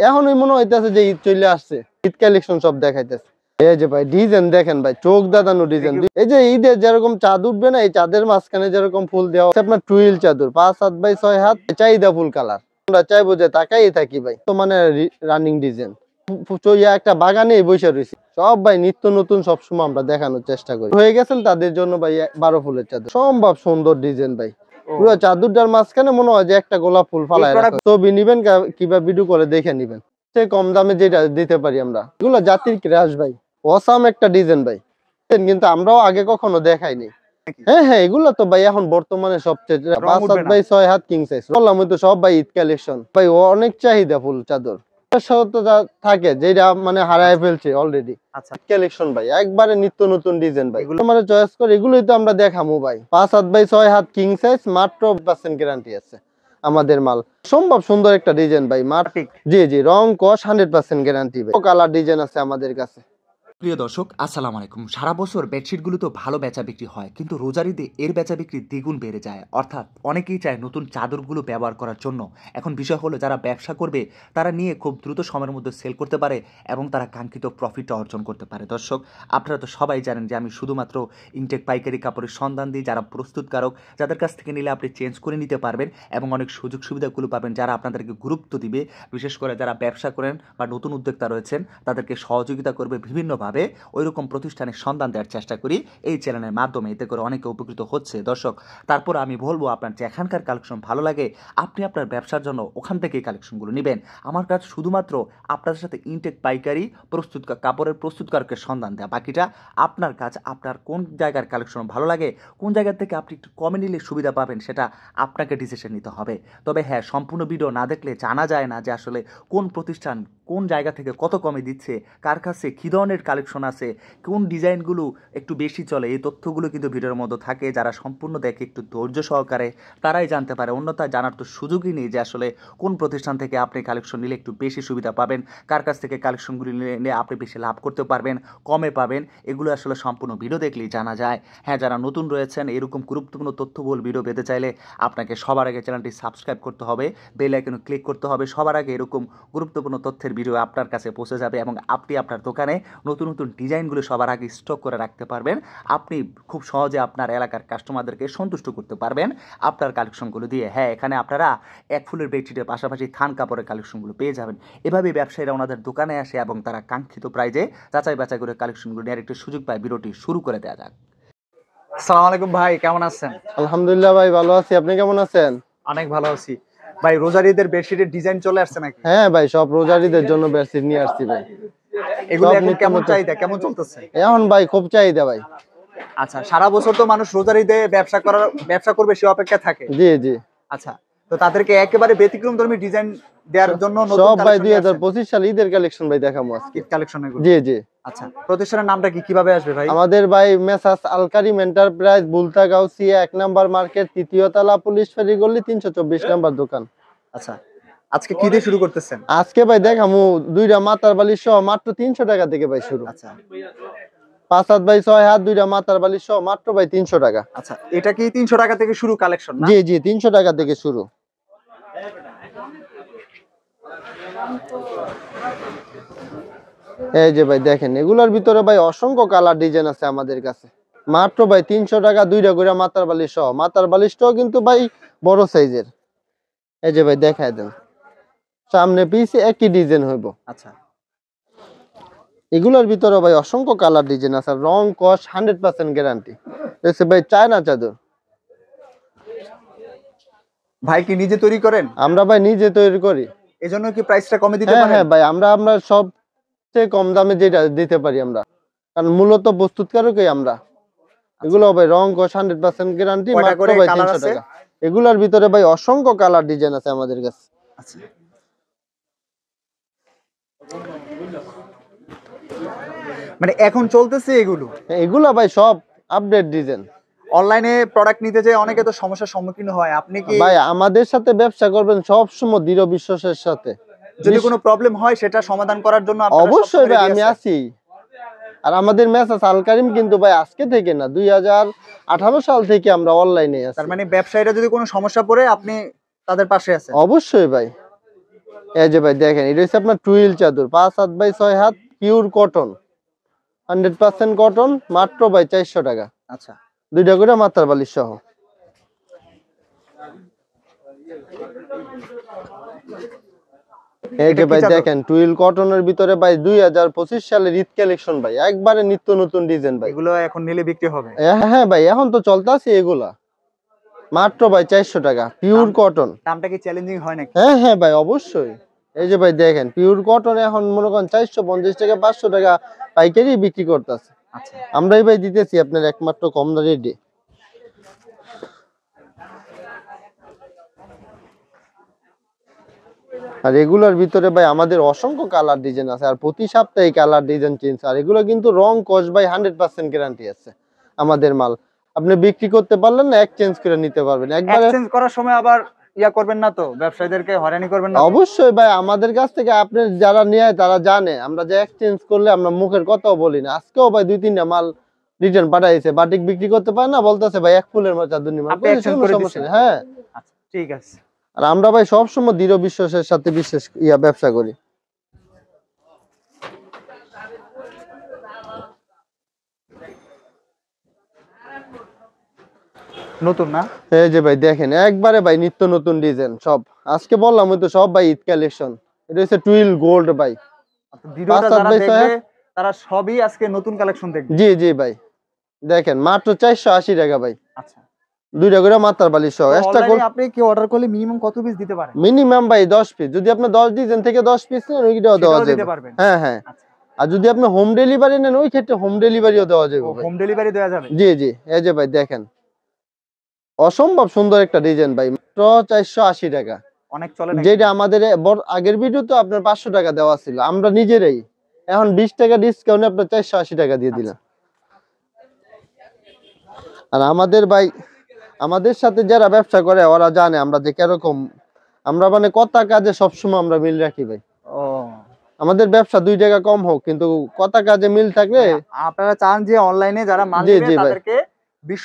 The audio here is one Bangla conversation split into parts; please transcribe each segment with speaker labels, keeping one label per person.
Speaker 1: এখনই মনে হইতেছে যে ঈদ চলে আসছে, ঈদ কালেকশন সব দেখাইতেছে। এই যে ভাই ডিজাইন দেখেন ভাই, চোখ দাদানো ডিজাইন। এই যে ঈদের যেরকম চাঁদ উঠবে না, এই চাঁদের মাঝখানে যেরকম ফুল দেওয়া আপনার টুইল চাদর 5 হাত বাই 6 হাত, চাহিদা ফুল কালার। আমরা চাইবো যে তাকাই থাকি ভাই, তো মানে রানিং ডিজাইন একটা বাগানে বসে রয়েছে সব ভাই, নিত্য নতুন সবসময় আমরা দেখানোর চেষ্টা করি। হয়ে গেছেন তাদের জন্য ভাই 12 ফুলের চাদর, সম্ভব সুন্দর ডিজাইন ভাই। পুরো চাদরটার মাঝখানে মনে হয় যে একটা গোলাপ ফুল ফালায় রাখা। ছবি নিবেন কিংবা ভিডিও করে দেখে নিবেন, সে কম দামে যেটা দিতে পারি আমরা। এগুলো জাতির ক্রাশ ভাই, অসাম একটা ডিজাইন ভাই, কিন্তু আমরাও আগে কখনো দেখাইনি। হ্যাঁ হ্যাঁ, এগুলো তো ভাই এখন বর্তমানে সবচেয়ে 5 হাত বাই 6 হাত কিং সাইজ বললাম তো, সব ভাই ঈদ কালেকশন ভাই, অনেক চাহিদা ফুল চাদর থাকে যেটা মানে হারায় ফেলছে অলরেডি। আচ্ছা কালেকশন ভাই একবারে নিত্য নতুন ডিজাইন ভাই, এগুলো মানে চয়েস করে এগুলোই তো আমরা দেখামু ভাই। 5 হাত বাই 6 হাত কিং সাইজ, মাত্র 100% গ্যারান্টি আছে আমাদের মাল। সম্ভব সুন্দর একটা ডিজাইন ভাই, জি জি, রং কস 100% গ্যারান্টি ভাই। কালার ডিজাইন আছে আমাদের কাছে।
Speaker 2: প্রিয় দর্শক আসসালামু আলাইকুম। সারা বছর বেডশিটগুলো তো ভালো বেচা বিক্রি হয়, কিন্তু রোজার ঈদে এর বেচা বিক্রি দ্বিগুণ বেড়ে যায়। অর্থাৎ অনেকেই চায় নতুন চাদরগুলো ব্যবহার করার জন্য। এখন বিষয় হলো, যারা ব্যবসা করবে তারা নিয়ে খুব দ্রুত সময়ের মধ্যে সেল করতে পারে এবং তারা কাঙ্ক্ষিত প্রফিটটা অর্জন করতে পারে। দর্শক আপনারা তো সবাই জানেন যে আমি শুধুমাত্র ইনটেক পাইকারি কাপড়ের সন্ধান দিই, যারা প্রস্তুতকারক, যাদের কাছ থেকে নিলে আপনি চেঞ্জ করে নিতে পারবেন এবং অনেক সুযোগ সুবিধাগুলো পাবেন, যারা আপনাদেরকে গুরুত্ব দিবে। বিশেষ করে যারা ব্যবসা করেন বা নতুন উদ্যোক্তা রয়েছেন তাদেরকে সহযোগিতা করবে বিভিন্নভাবে। ওইরকম প্রতিষ্ঠানের সন্ধান দেওয়ার চেষ্টা করি এই চ্যানেলের মাধ্যমে, এতে করে অনেকে উপকৃত হচ্ছে। দর্শক তারপর আমি বলবো, আপনার যে এখানকার কালেকশন ভালো লাগে আপনি আপনার ব্যবসার জন্য ওখান থেকে এই কালেকশনগুলো নেবেন। আমার কাছে শুধুমাত্র আপনাদের সাথে ইনটেক পাইকারি কাপড়ের প্রস্তুতকারকের সন্ধান দেওয়া, বাকিটা আপনার কাজ। আপনার কোন জায়গার কালেকশন ভালো লাগে, কোন জায়গা থেকে আপনি একটু কমে নিলে সুবিধা পাবেন, সেটা আপনাকে ডিসিশন নিতে হবে। তবে হ্যাঁ, সম্পূর্ণ ভিডিও না দেখলে জানা যায় না যে আসলে কোন প্রতিষ্ঠান কোন জায়গা থেকে কত কমে দিচ্ছে, কার কাছে কী ধরনের কালেকশন আছে, কোন ডিজাইনগুলো একটু বেশি চলে। এই তথ্যগুলো কিন্তু ভিডিওর মধ্যে থাকে। যারা সম্পূর্ণ দেখে একটু ধৈর্য সহকারে তারাই জানতে পারে, অন্যথায় জানার তো সুযোগই নেই যে আসলে কোন প্রতিষ্ঠান থেকে আপনি কালেকশন নিলে একটু বেশি সুবিধা পাবেন, কার কাছ থেকে কালেকশনগুলি নিলে আপনি বেশি লাভ করতে পারবেন, কমে পাবেন। এগুলো আসলে সম্পূর্ণ ভিডিও দেখলেই জানা যায়। হ্যাঁ, যারা নতুন রয়েছেন এরকম গুরুত্বপূর্ণ তথ্যবহুল ভিডিও পেতে চাইলে আপনাকে সবার আগে চ্যানেলটি সাবস্ক্রাইব করতে হবে, বেল আইকনে ক্লিক করতে হবে। সবার আগে এরকম গুরুত্বপূর্ণ তথ্যের ভিডিও আপনার কাছে পৌঁছে যাবে এবং আপনি আপনার দোকানে নতুন নতুন ডিজাইনগুলো সবার আগে স্টক করে রাখতে পারবেন। আপনি খুব সহজে আপনার এলাকার কাস্টমারদেরকে সন্তুষ্ট করতে পারবেন আপনার কালেকশনগুলো দিয়ে। হ্যাঁ, এখানে আপনারা এক ফুলের বেডশিটের পাশাপাশি থান কাপড়ের কালেকশনগুলো পেয়ে যাবেন। এভাবে ব্যবসায়ীরা ওনাদের দোকানে আসে এবং তারা কাঙ্ক্ষিত প্রাইজে যাচাই বাছাই করে কালেকশনগুলো নেওয়ার একটু সুযোগ পায়। ভিডিওটি শুরু করে দেওয়া যাক।
Speaker 3: আসসালামু আলাইকুম ভাই, কেমন আছেন?
Speaker 1: আলহামদুলিল্লাহ ভাই, ভালো আছি। আপনি কেমন আছেন?
Speaker 3: অনেক ভালো আছি ভাই। রোজার ঈদের বেডশিটের ডিজাইন চলে আসছে নাকি?
Speaker 1: হ্যাঁ ভাই, সব রোজার ঈদের জন্য বেডশিট নিয়ে আসছি ভাই।
Speaker 3: এগুলো এখন কেমন চাহিদা, কেমন চলতেছে
Speaker 1: এখন ভাই? খুব চাহিদা ভাই।
Speaker 3: আচ্ছা, সারা বছর তো মানুষ রোজার ঈদে ব্যবসা করবে সে অপেক্ষা থাকে।
Speaker 1: জি জি।
Speaker 3: আচ্ছা, তো তাদেরকে একেবারে ব্যতিক্রমধর্মী ডিজাইন দেওয়ার জন্য
Speaker 1: সব ভাই 2025 সাল ঈদের কালেকশন ভাই দেখাবো আজকে।
Speaker 3: ঈদ কালেকশন এগুলো?
Speaker 1: জি জি।
Speaker 3: আচ্ছা, প্রতিষ্ঠানের নামটা কিভাবে আসবে ভাই?
Speaker 1: আমাদের ভাই মেসাস আল কারিম এন্টারপ্রাইজ, বুলতাগাঁও সিয়া 1 নাম্বার মার্কেট, 3য় তলা, পুলিশ ফেরি গলি, 324 নাম্বার দোকান।
Speaker 3: আচ্ছা, আজকে কি দিয়ে শুরু করতেছেন?
Speaker 1: আজকে ভাই দেখামু দুইটা মাথার বালিশ সহ মাত্র 300 টাকা থেকে ভাই শুরু।
Speaker 3: আচ্ছা,
Speaker 1: 5 হাত বাই 6 হাত, দুইটা মাথার বালিশ সহ মাত্র ভাই 300 টাকা।
Speaker 3: আচ্ছা, এটা কি 300 টাকা থেকে শুরু কালেকশন না?
Speaker 1: জি জি, 300 টাকা থেকে শুরু। এই যে ভাই দেখেন, এগুলোর ভিতরে ভাই অসংখ্য কালার ডিজাইন আছে আমাদের কাছে। মাত্র ভাই 300 টাকা, দুইটা করে মাথার বালিশ সহ। মাথার বালিশটাও কিন্তু ভাই বড় সাইজের। এই যে ভাই দেখায় দেন, সামনে পিছে একই ডিজাইন হইব।
Speaker 3: আচ্ছা,
Speaker 1: এগুলোর ভিতরে ভাই অসংখ্য কালার ডিজাইন আছে, রং কস 100% গ্যারান্টি। এসে ভাই চায়না চাদর।
Speaker 3: ভাই কি নিজে তৈরি করেন?
Speaker 1: আমরা ভাই নিজে তৈরি করি।
Speaker 3: এজন্য কি প্রাইসটা কমে দিতে পারেন?
Speaker 1: হ্যাঁ ভাই, আমরা সবচেয়ে কম দামে যেটা দিতে পারি আমরা, কারণ মূলত প্রস্তুতকারকই আমরা। এগুলো ভাই রং কস 100% গ্যারান্টি, মাত্র ভাই 300 টাকা। এগুলোর ভিতরে ভাই অসংখ্য কালার ডিজাইন আছে আমাদের কাছে।
Speaker 3: আচ্ছা, মানে এখন চলতেছে এগুলো?
Speaker 1: এগুলো ভাই সব আপডেট ডিজাইন।
Speaker 3: অনলাইনে প্রোডাক্ট নিতে যে অনেকে তো সমস্যার সম্মুখীন হয়, আপনি কি
Speaker 1: ভাই আমাদের সাথে ব্যবসা করবেন সব সময় দৃঢ় বিশ্বাসের সাথে।
Speaker 3: যদি কোনো প্রবলেম হয় সেটা সমাধান করার জন্য
Speaker 1: অবশ্যই ভাই আমি আছি। আর আমাদের মেসাস আল কারিম কিন্তু ভাই আজকে থেকে না, 2018 সাল থেকে আমরা অনলাইনে আছি।
Speaker 3: তার মানে ব্যবসায়ীরা যদি কোনো সমস্যা পড়ে আপনি তাদের পাশে আছেন?
Speaker 1: অবশ্যই ভাই। এই যে ভাই দেখেন, এটা হচ্ছে আপনার টুইল চাদর, 5 হাত বাই 6 হাত, পিওর কটন, 100% কটন, মাত্র ভাই 400 টাকা।
Speaker 3: আচ্ছা,
Speaker 1: দুইটা করে মাথার বালিশ সহ। এই
Speaker 3: এটা
Speaker 1: যে
Speaker 3: কি
Speaker 1: ভাই
Speaker 3: চাদর?
Speaker 1: দেখেন, টুইল কটনের ভিতরে ভাই 2025 সালের ঈদ কালেকশন ভাই, একবারে নিত্য নতুন ডিজাইন ভাই।
Speaker 3: এগুলো এখন নিলে বিক্রি হবে?
Speaker 1: হ্যাঁ ভাই, এখন তো চলতেছে এগুলা, মাত্র ভাই 400 টাকা, পিওর কটন।
Speaker 3: দামটা কি চ্যালেঞ্জিং হয় নাকি?
Speaker 1: হ্যাঁ হ্যাঁ ভাই, অবশ্যই। এই যে ভাই দেখেন, পিওর কটন এখন মনে করেন 450 টাকা 500 টাকা পাইকারি বিক্রি করতেছে।
Speaker 3: আচ্ছা,
Speaker 1: আমরাই ভাই দিতেছি আপনার একমাত্র কম রেটে। আর এগুলোর ভিতরে ভাই আমাদের অসংখ্য কালার ডিজাইন আছে, আর প্রতি সপ্তাহে কালার ডিজাইন চেঞ্জ। আর এগুলো কিন্তু রং কস ভাই 100% গ্যারান্টি আছে আমাদের মাল। আপনি বিক্রি করতে পারলেন না, এক্সচেঞ্জ করে নিতে পারবেন একবারে।
Speaker 3: এক্সচেঞ্জ করার সময় আবার ইয়া করবেন না তো, ব্যবসায়ীদেরকে হয়রানি করবেন না তো?
Speaker 1: অবশ্যই ভাই, আমাদের কাছ থেকে আপনি যারা নিয়ে তারা জানে আমরা যে এক্সচেঞ্জ করলে আমরা মুখের কথাও বলি না। আজকেও ভাই 2-3টা মাল রিটার্ন পাঠাইছে, বাটিক বিক্রি করতে পারে না, বলতেছে ভাই এক ফুলের মাল চাদর নিয়ে
Speaker 3: আপনি এক্সচেঞ্জ করে দিচ্ছেন?
Speaker 1: হ্যাঁ।
Speaker 3: আচ্ছা, ঠিক আছে।
Speaker 1: আর আমরা ভাই সবসময় দৃঢ় বিশ্বাসের সাথে ব্যবসা করি।
Speaker 3: নতুন না?
Speaker 1: এই যে ভাই দেখেন, একবারে ভাই নিত্য নতুন ডিজাইন সব। আজকে বললাম ওই তো সব ভাই ঈদ কালেকশন। এটা হচ্ছে টুইল গোল্ড ভাই।
Speaker 3: ভিডিওটা
Speaker 1: 5 হাত
Speaker 3: যারা
Speaker 1: বাই 6
Speaker 3: দেখবে
Speaker 1: হাত।
Speaker 3: তারা সবই আজকে নতুন কালেকশন দেখবে।
Speaker 1: জি জি ভাই দেখেন, মাত্র 480 টাকা ভাই,
Speaker 3: আচ্ছা,
Speaker 1: দুইটা করে মাথার বালিশ সহ।
Speaker 3: তো
Speaker 1: এক্সট্রা
Speaker 3: অনলাইনে আপনি কি অর্ডার করলে মিনিমাম কত পিস দিতে পারেন?
Speaker 1: মিনিমাম ভাই 10 পিস। যদি আপনি 10 ডিজাইন থেকে 10 পিস নেন, ওইটাও দেওয়া
Speaker 3: সেটাও
Speaker 1: যাবে।
Speaker 3: দিতে পারবেন?
Speaker 1: হ্যাঁ হ্যাঁ।
Speaker 3: আচ্ছা,
Speaker 1: আর যদি আপনি হোম ডেলিভারি নেন, ওই ক্ষেত্রে হোম ডেলিভারিও দেওয়া যাবে ভাই।
Speaker 3: হোম ডেলিভারি দেওয়া যাবে?
Speaker 1: জি জি। এই যে ভাই দেখেন, অসম্ভব সুন্দর একটা ডিজাইন ভাই, মাত্র 480 টাকা।
Speaker 3: অনেক চলে নাকি?
Speaker 1: যেটা আমাদের আগের ভিডিও তো আপনার 500 টাকা দেওয়া ছিল, আমরা নিজেরাই এখন 20 টাকা ডিসকাউন্টে আপনার 480 টাকা দিয়ে দিলাম। আর আমাদের ভাই, আমাদের সাথে যারা ব্যবসা করে ওরা জানে আমরা যে কিরকম, আমরা মানে কথা কাজে সবসময় আমরা মিল রাখি ভাই।
Speaker 3: ও,
Speaker 1: আমাদের ব্যবসা 2 টাকা কম হোক, কিন্তু কথা কাজে মিল থাকলে
Speaker 3: আপনারা চান যে অনলাইনে যারা মাল
Speaker 1: জি
Speaker 3: নেবে
Speaker 1: জি ভাই,
Speaker 3: তাদেরকে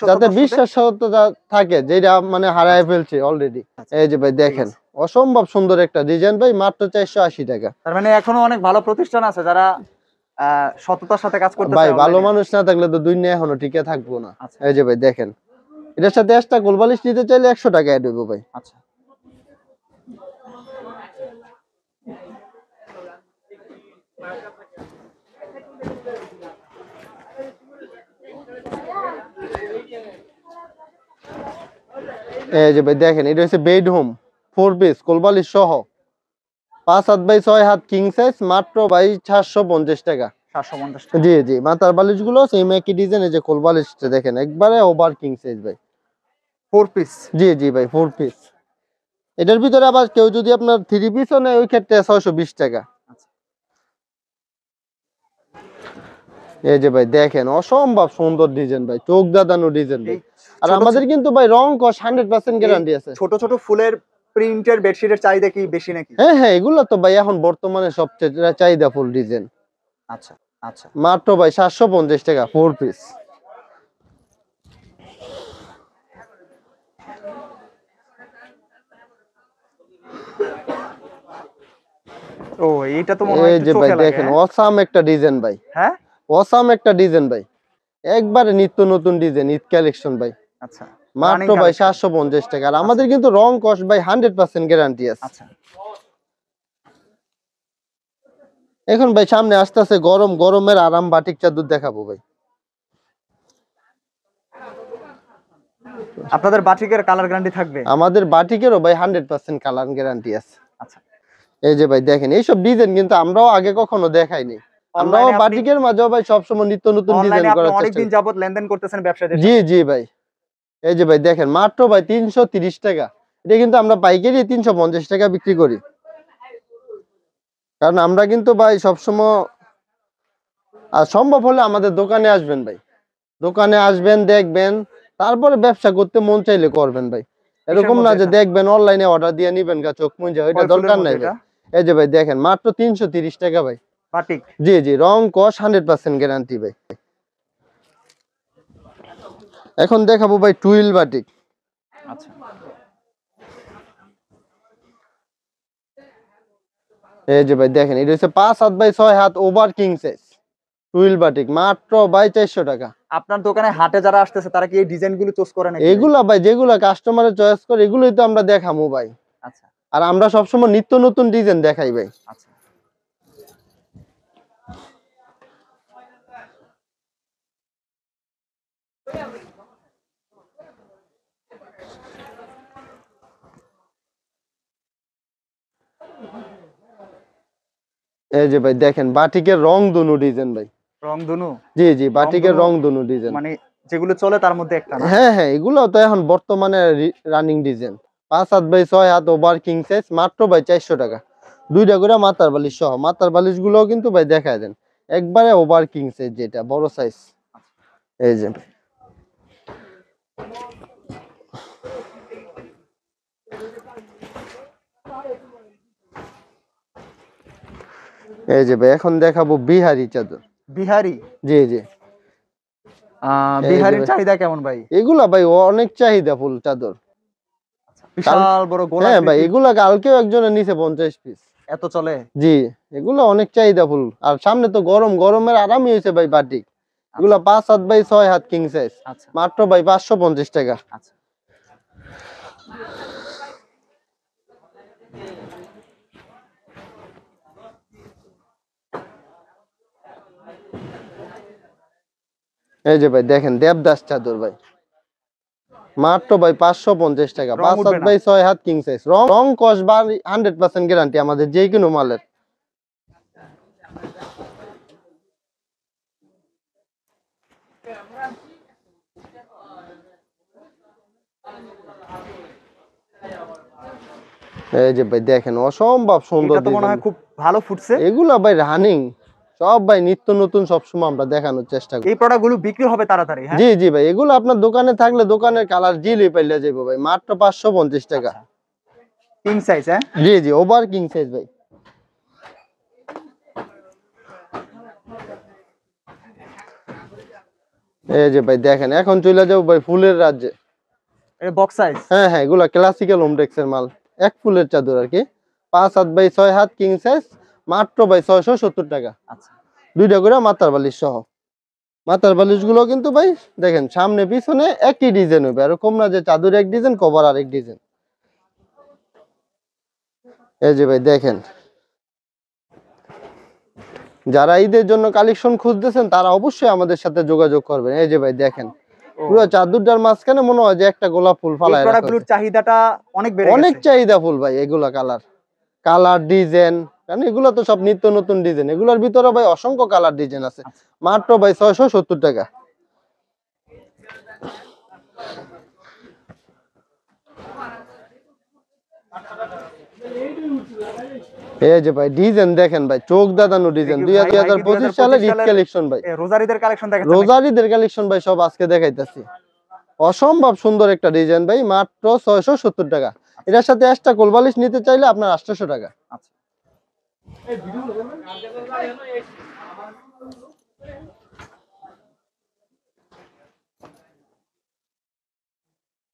Speaker 1: যাতে
Speaker 3: 20%
Speaker 1: বিশ্বাসতা থাকে, যেটা মানে হারায় ফেলছে অলরেডি। এই যে ভাই দেখেন, অসম্ভব সুন্দর একটা ডিজাইন ভাই, মাত্র 480 টাকা।
Speaker 3: তার মানে এখনো অনেক ভালো প্রতিষ্ঠান আছে যারা সততার সাথে কাজ করতেছে
Speaker 1: ভাই ভালো
Speaker 3: online-এ।
Speaker 1: মানুষ না থাকলে তো দুনিয়া এখনো টিকে থাকবো না।
Speaker 3: আচ্ছা।
Speaker 1: এই যে ভাই দেখেন, এটার সাথে এক্সট্রা গোলবালিশ নিতে চাইলে 100 টাকা অ্যাড হইব ভাই।
Speaker 3: আচ্ছা,
Speaker 1: এই যে ভাই দেখেন, এটা হচ্ছে বেড হোম 4 পিস গোলবালিশ সহ, 5 হাত বাই 6 হাত কিং সাইজ, মাত্র ভাই 750 টাকা।
Speaker 3: 750 টাকা।
Speaker 1: জি জি। মাথার বালিশ গুলো সেম একই ডিজাইন। এই যে কোলবালিশটা দেখেন, একবারে ওভার কিং সাইজ ভাই।
Speaker 3: 4 পিস?
Speaker 1: জি জি ভাই 4 পিস। এটার ভিতরে আবার কেউ যদি আপনার 3 পিসও নেয়, ওই ক্ষেত্রে 620 টাকা। এই যে ভাই দেখেন, অসম্ভব সুন্দর ডিজাইন ভাই, চোখ দাদানো ডিজাইন ভাই। আর আমাদের কিন্তু ভাই রং কস 100% গ্যারান্টি আছে।
Speaker 3: ছোট ছোট ফুলের প্রিন্টের বেডশিটের চাহিদা কি বেশি নাকি?
Speaker 1: হ্যাঁ হ্যাঁ, এগুলো তো ভাই এখন বর্তমানে সবচেয়ে চাহিদা ফুল ডিজাইন।
Speaker 3: আচ্ছা আচ্ছা,
Speaker 1: মাত্র ভাই 750 টাকা 4 পিস।
Speaker 3: ও এইটা তো মনে হয়
Speaker 1: এই
Speaker 3: একটু
Speaker 1: যে ভাই
Speaker 3: চোখে লাগে।
Speaker 1: দেখেন, অসাম একটা ডিজাইন ভাই,
Speaker 3: হ্যাঁ,
Speaker 1: অসাম একটা ডিজাইন ভাই, একবারে নিত্য নতুন ডিজাইন, ঈদ কালেকশন ভাই।
Speaker 3: আচ্ছা,
Speaker 1: মাত্র ভাই 750 টাকা। আর আমাদের কিন্তু রং কস ভাই 100% গ্যারান্টি আছে।
Speaker 3: আচ্ছা,
Speaker 1: এখন ভাই সামনে আসতেছে গরম, গরমের আরাম বাটিক চাদর দেখাবো ভাই।
Speaker 3: আপনাদের বাটিকের কালার গ্যারান্টি থাকবে?
Speaker 1: আমাদের বাটিকেরও ভাই 100% কালার গ্যারান্টি আছে।
Speaker 3: আচ্ছা,
Speaker 1: এই যে ভাই দেখেন, এইসব ডিজাইন কিন্তু আমরাও আগে কখনো দেখাইনি। আমরাও
Speaker 3: অনলাইনে
Speaker 1: বাটিকের মাঝেও ভাই সবসময় নিত্য নতুন ডিজাইন
Speaker 3: অনলাইনে আপনি
Speaker 1: করার চেষ্টা
Speaker 3: অনেকদিন
Speaker 1: করি।
Speaker 3: যাবত লেনদেন করতেছেন ব্যবসায়ীদের
Speaker 1: জি
Speaker 3: সাথে।
Speaker 1: জি ভাই। এই যে ভাই দেখেন, মাত্র ভাই 330 টাকা। এটা কিন্তু আমরা পাইকারি 350 টাকা বিক্রি করি। কারণ আমরা কিন্তু ভাই সবসময়, আর সম্ভব হলে আমাদের দোকানে আসবেন ভাই, দোকানে আসবেন, দেখবেন, তারপরে ব্যবসা করতে মন চাইলে করবেন ভাই। এরকম না যে দেখবেন অনলাইনে অর্ডার দিয়ে নিবেন গা চোখ মুজা, ওইটা দরকার নাই ভাই। এই যে ভাই দেখেন, মাত্র 330 টাকা ভাই
Speaker 3: বাটিক।
Speaker 1: জি জি, রং কস 100% গ্যারান্টি ভাই। এখন দেখাবো ভাই টুইল বাটিক।
Speaker 3: আচ্ছা,
Speaker 1: এই যে ভাই দেখেন এটা হচ্ছে 5 হাত বাই 6 হাত over king size twill batik মাত্র ভাই 400 টাকা।
Speaker 3: আপনার দোকানে হাটে যারা আসতেছে তারা কি এই ডিজাইন গুলো চুজ করে নাকি ভাই?
Speaker 1: এগুলা ভাই যেগুলা কাস্টমারের চয়েস করে এগুলোই তো আমরা দেখামু ভাই।
Speaker 3: আচ্ছা
Speaker 1: আর আমরা সবসময় নিত্য নতুন ডিজাইন দেখাই ভাই।
Speaker 3: আচ্ছা।
Speaker 1: এই যে ভাই দেখেন বাটিকের রং দুনু ডিজাইন ভাই।
Speaker 3: রংধনু
Speaker 1: জি জি বাটিকের
Speaker 3: রংধনু
Speaker 1: রং দুনু ডিজাইন।
Speaker 3: মানে যেগুলো চলে তার মধ্যে একটা না?
Speaker 1: হ্যাঁ হ্যাঁ এগুলো তো এখন বর্তমানে রানিং ডিজাইন। 5 হাত বাই 6 হাত ওভার কিং সাইজ মাত্র ভাই 400 টাকা। দুইটা করে মাথার বালিশ সহ। মাথার বালিশ গুলো কিন্তু ভাই দেখায় দেন একবারে ওভার কিং সাইজ যেটা বড় সাইজ। এই যে এই যে ভাই এখন দেখাবো বিহারি চাদর।
Speaker 3: বিহারি?
Speaker 1: জি জি
Speaker 3: বিহারির চাহিদা কেমন ভাই?
Speaker 1: এগুলা ভাই অনেক চাহিদা ফুল চাদর।
Speaker 3: বিশাল বড় গোলা।
Speaker 1: হ্যাঁ ভাই এগুলা কালকেও একজনের নিচে 50 পিস।
Speaker 3: এত চলে?
Speaker 1: জি এগুলো অনেক চাহিদা ফুল। আর সামনে তো গরমের আরামই হয়েছে ভাই বাটিক। এগুলা 5 হাত বাই 6 হাত কিং সাইজ
Speaker 3: আচ্ছা
Speaker 1: মাত্র ভাই 550 টাকা।
Speaker 3: আচ্ছা।
Speaker 1: এই যে ভাই দেখেন দেবদাস চাদর ভাই মাত্র ভাই 550 টাকা।
Speaker 3: রং উঠবে না?
Speaker 1: 5 হাত বাই 6 হাত কিং সাইজ রং কস বা 100% গ্যারান্টি আমাদের যে কোনো মালের। এই যে ভাই দেখেন অসম্ভব সুন্দর
Speaker 3: এটা তো মনে হয়
Speaker 1: ডিজাইন।
Speaker 3: খুব ভালো ফুটছে।
Speaker 1: এগুলা ভাই রানিং সব ভাই নিত্য নতুন সবসময় আমরা দেখানোর চেষ্টা করি।
Speaker 3: এই প্রোডাক্ট গুলো বিক্রি হবে তাড়াতাড়ি? হ্যাঁ
Speaker 1: জি জি ভাই এগুলো আপনার দোকানে থাকলে দোকানের কালার জিলি পাইলে যাবো ভাই মাত্র 550 টাকা।
Speaker 3: King size? হ্যাঁ
Speaker 1: জি জি ওভার কিং সাইজ ভাই। এই যে ভাই দেখেন এখন চলে যাবো ভাই ফুলের রাজ্যে।
Speaker 3: এটা বক্স সাইজ?
Speaker 1: হ্যাঁ হ্যাঁ এগুলা ক্লাসিক্যাল হোমটেক্সের মাল এক ফুলের চাদর আর কি। 5 হাত বাই 6 হাত কিং সাইজ মাত্র ভাই 670 টাকা।
Speaker 3: আচ্ছা
Speaker 1: দুইটা করে মাথার বালিশ সহ। মাথার বালিশ গুলো কিন্তু ভাই দেখেন সামনে পিছনে একই ডিজাইন হবে এরকম না যে চাদর এক ডিজাইন কভার আরেক ডিজাইন। এই যে ভাই দেখেন যারা ঈদের জন্য কালেকশন খুঁজতেছেন তারা অবশ্যই আমাদের সাথে যোগাযোগ করবেন। এই যে ভাই দেখেন পুরো চাদরটার মাঝখানে মনে হয় যে একটা গোলাপ ফুল
Speaker 3: এই
Speaker 1: ফালায় রাখা
Speaker 3: প্রোডাক্ট গুলোর
Speaker 1: হয়েছে।
Speaker 3: চাহিদাটা অনেক বেড়ে
Speaker 1: অনেক
Speaker 3: গেছে।
Speaker 1: চাহিদা ফুল ভাই এগুলা কালার ডিজাইন কারণ এগুলো তো সব নিত্য নতুন ডিজাইন। এগুলোর ভিতরে ভাই অসংখ্য কালার ডিজাইন আছে মাত্র ভাই 670 টাকা। এই যে ভাই ডিজাইন দেখেন ভাই চোখ দাদানো ডিজাইন 2025 সালে ঈদ কালেকশন ভাই।
Speaker 3: রোজারিদের কালেকশন দেখাচ্ছেন?
Speaker 1: রোজারিদের কালেকশন ভাই সব আজকে দেখাইতাছি। অসম্ভব সুন্দর একটা ডিজাইন ভাই মাত্র 670 টাকা। এটার সাথে এক্সট্রা কোলবালিশ নিতে চাইলে আপনার 800 টাকা।
Speaker 3: আচ্ছা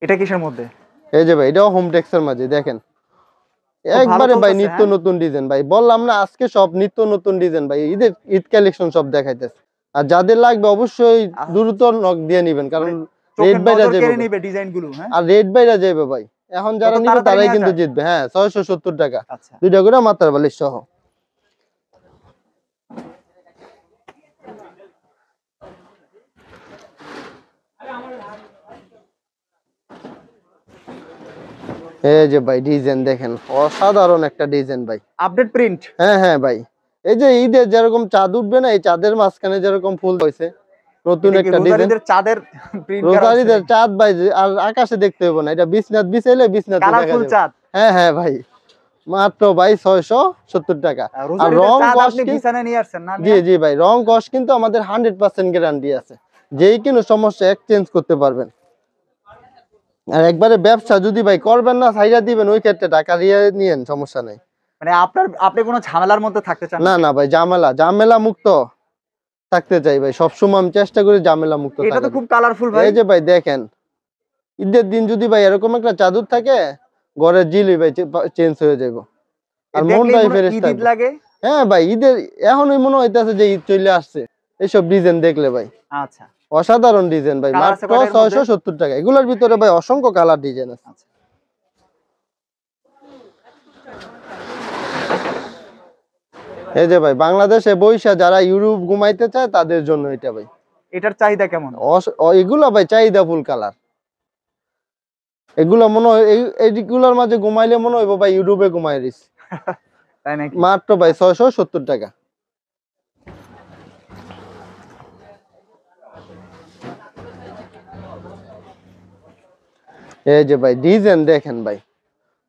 Speaker 3: এটা কিসের মধ্যে?
Speaker 1: এই যে ভাই এটাও হোমটেক্সের মাঝে দেখেন
Speaker 3: ভালো
Speaker 1: একবারে ভাই
Speaker 3: চলতেছে,
Speaker 1: নিত্য
Speaker 3: হ্যাঁ?
Speaker 1: নতুন ডিজাইন ভাই বললাম না আজকে সব নিত্য নতুন ডিজাইন ভাই ঈদ কালেকশন সব দেখাইতেছে। আর যাদের লাগবে অবশ্যই দ্রুত নক দিয়ে নিবেন কারণ রেড বাইরা যাবে
Speaker 3: নিবে ডিজাইন গুলো। হ্যাঁ
Speaker 1: আর রেড বাইরা যাবে ভাই এখন যারা
Speaker 3: কত
Speaker 1: নিবে
Speaker 3: তাড়াতাড়ি
Speaker 1: তারাই
Speaker 3: নেওয়া
Speaker 1: কিন্তু
Speaker 3: যায়?
Speaker 1: জিতবে। হ্যাঁ 670 টাকা
Speaker 3: আচ্ছা
Speaker 1: দুইটা করে মাথার বালিশ সহ। এই যে ভাই ডিজাইন দেখেন অসাধারণ একটা ডিজাইন ভাই।
Speaker 3: Update print?
Speaker 1: হ্যাঁ হ্যাঁ ভাই এই যে ঈদের যেরকম চাঁদ উঠবে না এই চাঁদের মাঝখানে যেরকম ফুল হয়েছে নতুন একটা ডিজাইন।
Speaker 3: রোজারিদের চাঁদের প্রিন্ট করা
Speaker 1: রোজারিদের চাঁদ ভাই আর আকাশে দেখতে হবে না এটা বিছনাত বিছাইলে বিছনাতে দেখা
Speaker 3: কালারফুল
Speaker 1: যাবে।
Speaker 3: চাঁদ?
Speaker 1: হ্যাঁ হ্যাঁ ভাই মাত্র ভাই 670 টাকা। আর
Speaker 3: রোজারিদের
Speaker 1: রং
Speaker 3: চাঁদ
Speaker 1: কস
Speaker 3: আপনি বিছানায় নিয়ে আসছেন না?
Speaker 1: জি জি ভাই রং কস কিন্তু আমাদের 100% গ্যারান্টি আছে যেই কোনো সমস্যা এক্সচেঞ্জ করতে পারবেন। আর একবারে ব্যবসা যদি ভাই করবেন না ছাইরা দিবেন ওই ক্ষেত্রে টাকা দিয়ে নিয়েন সমস্যা নাই।
Speaker 3: মানে আপনি কোনো ঝামেলার মধ্যে থাকতে চান
Speaker 1: না না ভাই ঝামেলা মুক্ত থাকতে চাই ভাই সবসময় আমি চেষ্টা করি ঝামেলা মুক্ত
Speaker 3: এটা তো
Speaker 1: থাকার।
Speaker 3: খুব কালারফুল ভাই।
Speaker 1: এই যে ভাই দেখেন ঈদের দিন যদি ভাই এরকম একটা চাদর থাকে ঘরের জিলি ভাই চেঞ্জ হয়ে যাবে। আর
Speaker 3: দেখলেই
Speaker 1: মনটাই
Speaker 3: মনে-
Speaker 1: ফ্রেশ
Speaker 3: ঈদ ঈদ
Speaker 1: থাকবে।
Speaker 3: লাগে।
Speaker 1: হ্যাঁ ভাই, ঈদের এখনই মনে হইতেছে যে ঈদ চলে আসছে এইসব ডিজাইন দেখলে ভাই।
Speaker 3: আচ্ছা
Speaker 1: অসাধারণ ডিজাইন ভাই,
Speaker 3: কালার আছে
Speaker 1: মাত্র
Speaker 3: কয়টার মধ্যে?
Speaker 1: 670 টাকা। এগুলোর ভিতরে ভাই অসংখ্য কালার ডিজাইন আছে।
Speaker 3: আচ্ছা
Speaker 1: এই যে ভাই, বাংলাদেশে বৈশা যারা ইউরোপ ঘুমাইতে চায় তাদের জন্য এটা ভাই।
Speaker 3: এটার চাহিদা কেমন?
Speaker 1: এগুলা ভাই চাহিদা ফুল কালার। এগুলা মনে হয় এইগুলোর মাঝে ঘুমাইলে মনে হইব ভাই ইউরোপে ঘুমাই রইছি।
Speaker 3: তাই নাকি?
Speaker 1: মাত্র ভাই 670 টাকা। এই যে ভাই ডিজাইন দেখেন ভাই,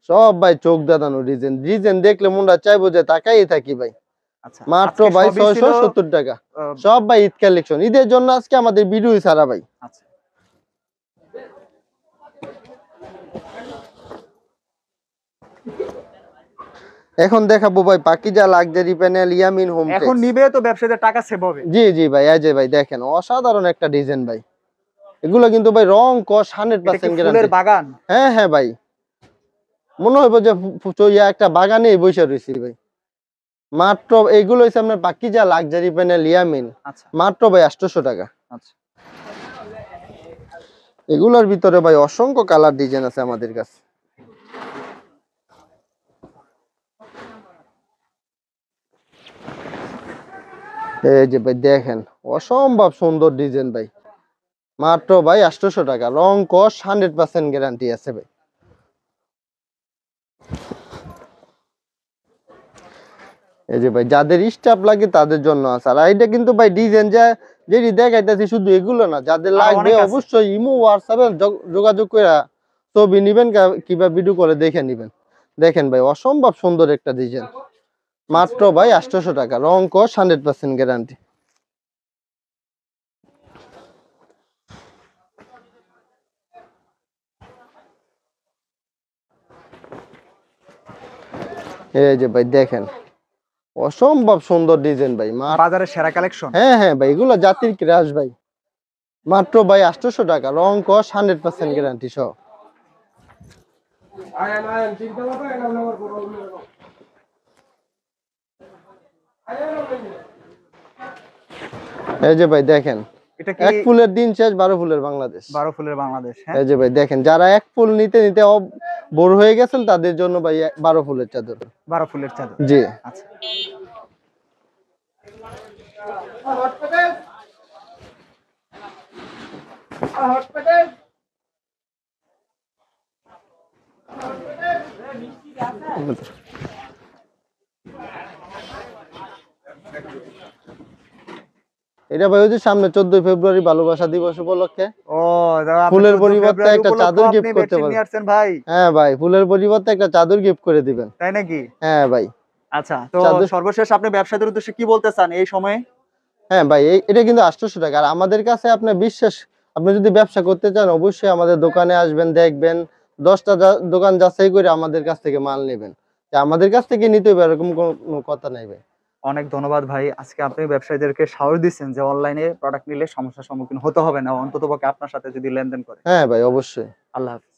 Speaker 1: সব ভাই চোখ দাদানো ডিজাইন। ডিজাইন দেখলে মনটা চাইবো যে তাকাই থাকি ভাই।
Speaker 3: আচ্ছা
Speaker 1: মাত্র
Speaker 3: আজকে
Speaker 1: ভাই
Speaker 3: সবই ছিল
Speaker 1: 670 টাকা।
Speaker 3: আহ,
Speaker 1: সব ভাই ঈদ কালেকশন, ঈদের জন্য আজকে আমাদের ভিডিও ছাড়া ভাই।
Speaker 3: আচ্ছা
Speaker 1: এখন দেখাবো ভাই Pakiza luxury panel Yamin home
Speaker 3: এখন নিবে তো ব্যবসায়ীদের টাকা সেভ হবে।
Speaker 1: জি জি ভাই, এই যে ভাই দেখেন অসাধারণ একটা ডিজাইন ভাই। এগুলো কিন্তু ভাই রং কস
Speaker 3: এটা কি
Speaker 1: 100%
Speaker 3: ফুলের
Speaker 1: গ্যারান্টি।
Speaker 3: বাগান?
Speaker 1: হ্যাঁ হ্যাঁ ভাই, মনে হইব যে চইয়া একটা বাগানে বসে রয়েছি ভাই। মাত্র এইগুলো হচ্ছে আপনার পাকিজা লাক্সারি প্যানেল ইয়ামিন,
Speaker 3: আচ্ছা
Speaker 1: মাত্র ভাই 800 টাকা।
Speaker 3: আচ্ছা
Speaker 1: এগুলোর ভিতরে ভাই অসংখ্য কালার ডিজাইন আছে আমাদের কাছে। এই যে ভাই দেখেন অসম্ভব সুন্দর ডিজাইন ভাই, মাত্র ভাই 800 টাকা। রং কস 100% গ্যারান্টি আছে ভাই। এই যে ভাই যাদের স্টাফ লাগে তাদের জন্য আছে। আর এটা কিন্তু ভাই ডিজাইন যেটি দেখাইতেছি শুধু এগুলো না, যাদের
Speaker 3: আরো
Speaker 1: লাগবে
Speaker 3: অনেক আছে।
Speaker 1: অবশ্যই ইমো হোয়াটসঅ্যাপে যোগাযোগ করে ছবি নিবেন কিংবা ভিডিও করে দেখে নিবেন। দেখেন ভাই অসম্ভব সুন্দর একটা ডিজাইন, মাত্র ভাই 800 টাকা। রং কস 100% গ্যারান্টি। এই যে ভাই দেখেন অসম্ভব সুন্দর ডিজাইন ভাই।
Speaker 3: বাজারের সেরা কালেকশন।
Speaker 1: হ্যাঁ হ্যাঁ ভাই, এগুলো জাতির ক্রাশ ভাই। মাত্র ভাই 800 টাকা। রং কস 100% গ্যারান্টি সহ। এই যে ভাই দেখেন,
Speaker 3: এটা কি
Speaker 1: এক ফুলের দিন শেষ 12 ফুলের বাংলাদেশ।
Speaker 3: 12 ফুলের বাংলাদেশ? হ্যাঁ
Speaker 1: এই যে ভাই দেখেন, যারা এক ফুল নিতে নিতে বোর হয়ে গেছেন তাদের জন্য ভাই 12 ফুলের চাদর।
Speaker 3: 12 ফুলের চাদর।
Speaker 1: জি।
Speaker 3: আচ্ছা
Speaker 1: এটা ভাই ওই যে সামনে 14 ফেব্রুয়ারি ভালোবাসা দিবস উপলক্ষে
Speaker 3: ও দাদা, আপনি
Speaker 1: ফুলের
Speaker 3: 14
Speaker 1: পরিবর্তে
Speaker 3: ফেব্রুয়ারি
Speaker 1: একটা
Speaker 3: উপলক্ষে
Speaker 1: চাদর
Speaker 3: আপনি
Speaker 1: গিফট করতে
Speaker 3: বেডশিট
Speaker 1: পারবেন।
Speaker 3: নিয়ে আসছেন ভাই?
Speaker 1: হ্যাঁ ভাই, ফুলের পরিবর্তে একটা চাদর গিফট করে দিবেন।
Speaker 3: তাই নাকি?
Speaker 1: হ্যাঁ ভাই।
Speaker 3: আচ্ছা তো
Speaker 1: চাদর-
Speaker 3: সর্বশেষ আপনি ব্যবসায়ীদের উদ্দেশ্যে কি বলতে চান এই সময়ে?
Speaker 1: হ্যাঁ ভাই, এটা কিন্তু 800 টাকা। আর আমাদের কাছে আপনার বিশ্বাস, আপনি যদি ব্যবসা করতে চান অবশ্যই আমাদের দোকানে আসবেন, দেখবেন 10টা দোকান যাচাই করে আমাদের কাছ থেকে মাল নেবেন। যে আমাদের কাছ থেকে নিতে হবে এরকম কোনো কথা নাই ভাই।
Speaker 3: অনেক ধন্যবাদ ভাই, আজকে আপনি ব্যবসায়ীদেরকে সাহস দিচ্ছেন যে অনলাইনে প্রোডাক্ট নিলে সমস্যার সম্মুখীন হতে হবে না, অন্ততপক্ষে আপনার সাথে যদি লেনদেন করে।
Speaker 1: হ্যাঁ ভাই অবশ্যই।
Speaker 3: আল্লাহ হাফেজ।